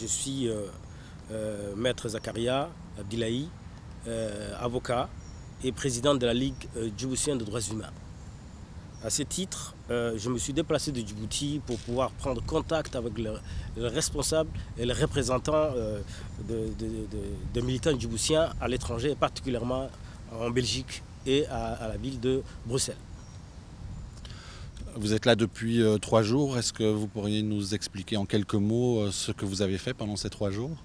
Je suis maître Zakaria Abdilahi, avocat et président de la Ligue djiboutienne des droits humains. À ce titre, je me suis déplacé de Djibouti pour pouvoir prendre contact avec les responsables et les représentants des militants djiboutiens à l'étranger, particulièrement en Belgique et à la ville de Bruxelles. Vous êtes là depuis 3 jours. Est-ce que vous pourriez nous expliquer en quelques mots ce que vous avez fait pendant ces 3 jours?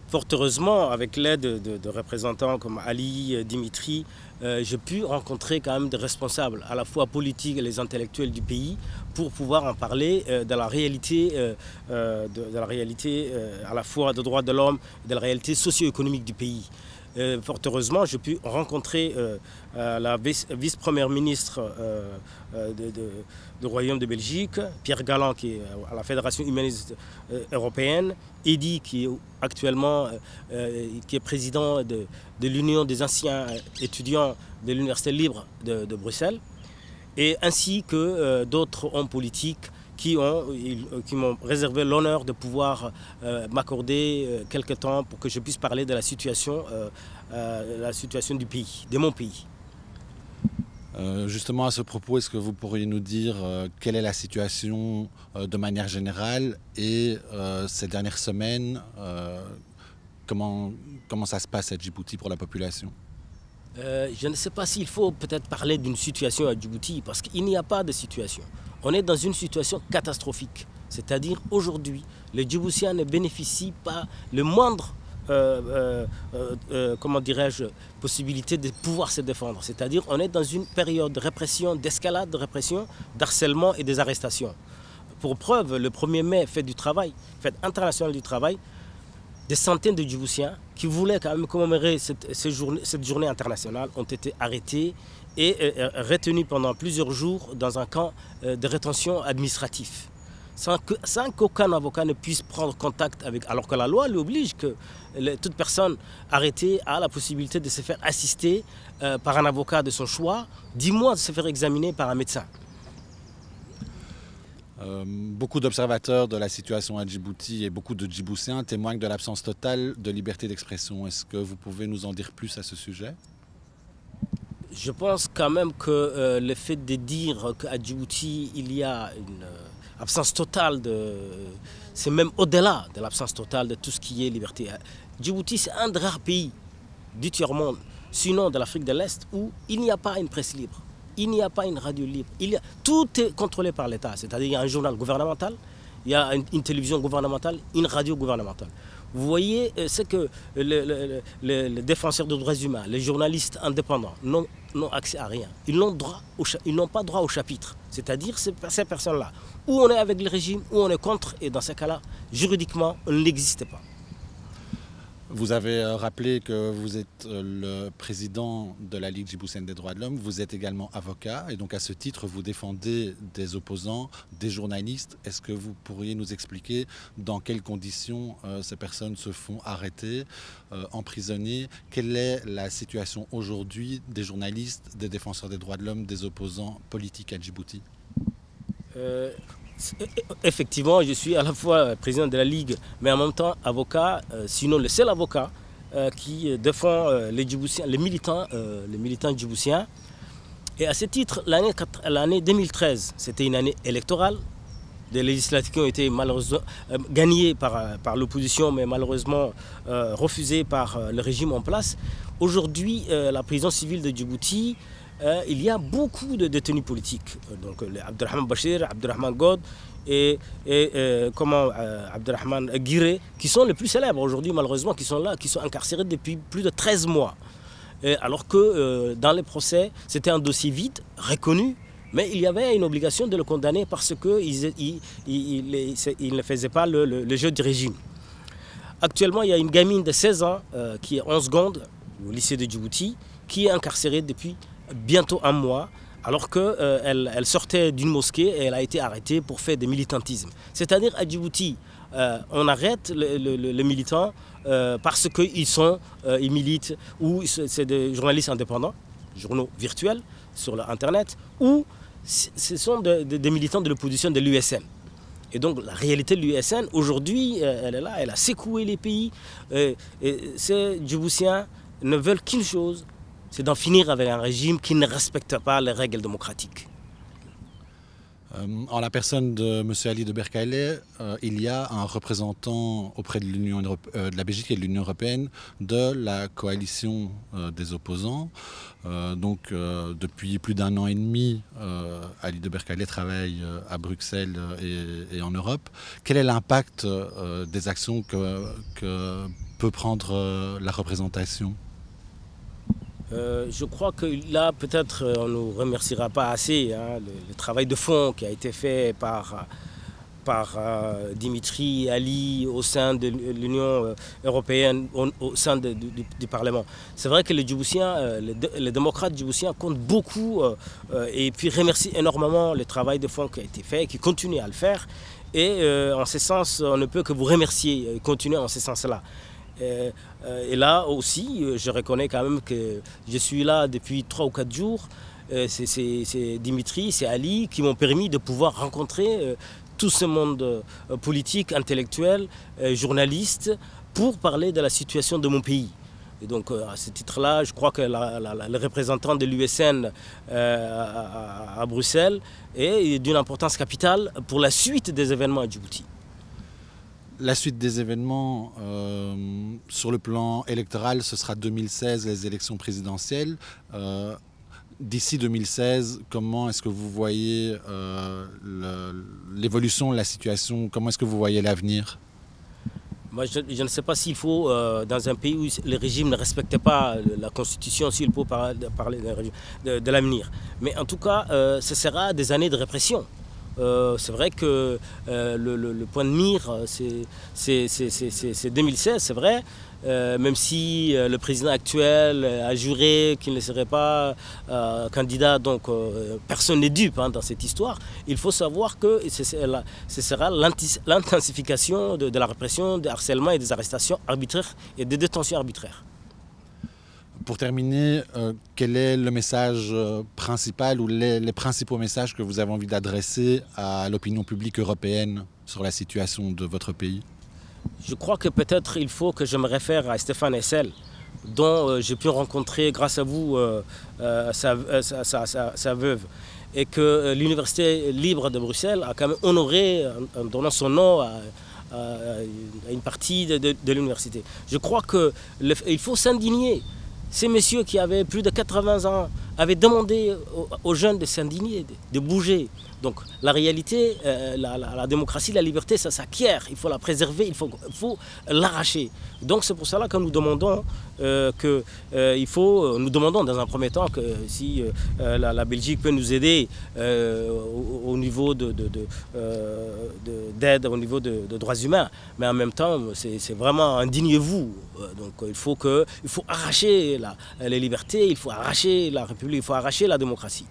Fort heureusement, avec l'aide de représentants comme Ali, Dimitri, j'ai pu rencontrer quand même des responsables, à la fois politiques et les intellectuels du pays, pour pouvoir en parler de la réalité, à la fois des droits de l'homme, de la réalité socio-économique du pays. Fort heureusement, j'ai pu rencontrer la vice-première ministre du Royaume de Belgique, Pierre Galland, qui est à la Fédération humaniste européenne, Eddy, qui est actuellement qui est président de l'Union des anciens étudiants de l'Université libre de Bruxelles, et ainsi que d'autres hommes politiques qui m'ont réservé l'honneur de pouvoir m'accorder quelques temps pour que je puisse parler de la situation du pays, de mon pays. Justement, à ce propos, est-ce que vous pourriez nous dire quelle est la situation de manière générale et ces dernières semaines, comment ça se passe à Djibouti pour la population? Je ne sais pas s'il faut peut-être parler d'une situation à Djibouti, parce qu'il n'y a pas de situation. On est dans une situation catastrophique. C'est-à-dire aujourd'hui, les Djiboutiens ne bénéficient pas le moindre comment dirais-je, possibilité de pouvoir se défendre. C'est-à-dire on est dans une période de répression, d'escalade de répression, d'harcèlement et des arrestations. Pour preuve, le 1er mai, fête internationale du travail, des centaines de Djiboutiens qui voulaient quand même commémorer cette journée internationale ont été arrêtés et retenus pendant plusieurs jours dans un camp de rétention administratif, sans qu'aucun avocat ne puisse prendre contact avec, alors que la loi lui oblige que toute personne arrêtée a la possibilité de se faire assister par un avocat de son choix, 10 mois de se faire examiner par un médecin. Beaucoup d'observateurs de la situation à Djibouti et beaucoup de Djiboutiens témoignent de l'absence totale de liberté d'expression. Est-ce que vous pouvez nous en dire plus à ce sujet? Je pense quand même que le fait de dire qu'à Djibouti il y a une absence totale c'est même au-delà de l'absence totale de tout ce qui est liberté. Djibouti, c'est un des rares pays du tiers-monde, sinon de l'Afrique de l'Est, où il n'y a pas une presse libre. Il n'y a pas une radio libre. Tout est contrôlé par l'État. C'est-à-dire qu'il y a un journal gouvernemental, il y a une télévision gouvernementale, une radio gouvernementale. Vous voyez ce que les défenseurs des droits humains, les journalistes indépendants n'ont accès à rien. Ils n'ont pas droit au chapitre. C'est-à-dire ces personnes-là, ou on est avec le régime, ou on est contre, et dans ces cas-là, juridiquement, on n'existe pas. Vous avez rappelé que vous êtes le président de la Ligue djiboutienne des droits de l'homme. Vous êtes également avocat et donc à ce titre, vous défendez des opposants, des journalistes. Est-ce que vous pourriez nous expliquer dans quelles conditions ces personnes se font arrêter, emprisonner? Quelle est la situation aujourd'hui des journalistes, des défenseurs des droits de l'homme, des opposants politiques à Djibouti? Effectivement, je suis à la fois président de la Ligue, mais en même temps avocat, sinon le seul avocat qui défend les militants djiboutiens. Et à ce titre, l'année 2013, c'était une année électorale, des législatives qui ont été malheureusement gagnées par l'opposition, mais malheureusement refusées par le régime en place. Aujourd'hui, la prison civile de Djibouti, il y a beaucoup de détenus politiques, donc Abdelrahman Bachir, Abdelrahman God et Abdelrahman Guiré, qui sont les plus célèbres aujourd'hui malheureusement, qui sont là, qui sont incarcérés depuis plus de 13 mois. Alors que dans les procès, c'était un dossier vide, reconnu, mais il y avait une obligation de le condamner parce qu'il ne faisait pas le jeu du régime. Actuellement, il y a une gamine de 16 ans qui est en seconde au lycée de Djibouti, qui est incarcérée depuis bientôt 1 mois, alors qu'elle sortait d'une mosquée et elle a été arrêtée pour faire des militantismes. C'est-à-dire à Djibouti, on arrête les militants parce qu'ils militent, ou c'est des journalistes indépendants, journaux virtuels sur Internet, ou ce sont des militants de l'opposition de l'USN. Et donc la réalité de l'USN, aujourd'hui, elle est là, elle a secoué les pays. Et ces Djiboutiens ne veulent qu'une chose, c'est d'en finir avec un régime qui ne respecte pas les règles démocratiques. En la personne de M. Ali de Berkale, il y a un représentant auprès de de la Belgique et de l'Union européenne de la coalition des opposants. Depuis plus d'un an et demi, Ali de Berkale travaille à Bruxelles et en Europe. Quel est l'impact des actions que peut prendre la représentation ? Je crois que là, peut-être, on ne nous remerciera pas assez, hein, le travail de fond qui a été fait par Dimitri Ali au sein de l'Union européenne, au sein du Parlement. C'est vrai que les Djiboutiens, les démocrates djiboutiens comptent beaucoup et puis remercient énormément le travail de fond qui a été fait, qui continue à le faire. Et en ce sens, on ne peut que vous remercier et continuer en ce sens-là. Et là aussi, je reconnais quand même que je suis là depuis 3 ou 4 jours. C'est Dimitri, c'est Ali qui m'ont permis de pouvoir rencontrer tout ce monde politique, intellectuel, journaliste, pour parler de la situation de mon pays. Et donc à ce titre-là, je crois que le représentant de l'USN à Bruxelles est d'une importance capitale pour la suite des événements à Djibouti. La suite des événements sur le plan électoral, ce sera 2016, les élections présidentielles. D'ici 2016, comment est-ce que vous voyez l'évolution de la situation? Comment est-ce que vous voyez l'avenir? Moi, je ne sais pas s'il faut, dans un pays où le régime ne respecte pas la Constitution, s'il faut parler de l'avenir. Mais en tout cas, ce sera des années de répression. C'est vrai que le point de mire, c'est 2016, c'est vrai, même si le président actuel a juré qu'il ne serait pas candidat, donc personne n'est dupe dans cette histoire. Il faut savoir que ce sera l'intensification de la répression, des harcèlements et des arrestations arbitraires et des détentions arbitraires. Pour terminer, quel est le message principal ou les principaux messages que vous avez envie d'adresser à l'opinion publique européenne sur la situation de votre pays? Je crois que peut-être il faut que je me réfère à Stéphane Hessel, dont j'ai pu rencontrer grâce à vous sa veuve. Et que l'Université libre de Bruxelles a quand même honoré en donnant son nom à une partie de l'université. Je crois qu'il faut s'indigner. Ces messieurs qui avaient plus de 80 ans avaient demandé aux jeunes de s'indigner, de bouger. Donc la réalité, la démocratie, la liberté, ça s'acquiert. Il faut la préserver, il faut l'arracher. Donc c'est pour cela que nous demandons nous demandons dans un premier temps que si la Belgique peut nous aider au niveau d'aide, au niveau de droits humains, mais en même temps, c'est vraiment indignez-vous. Donc il faut arracher les libertés, il faut arracher la République, il faut arracher la démocratie.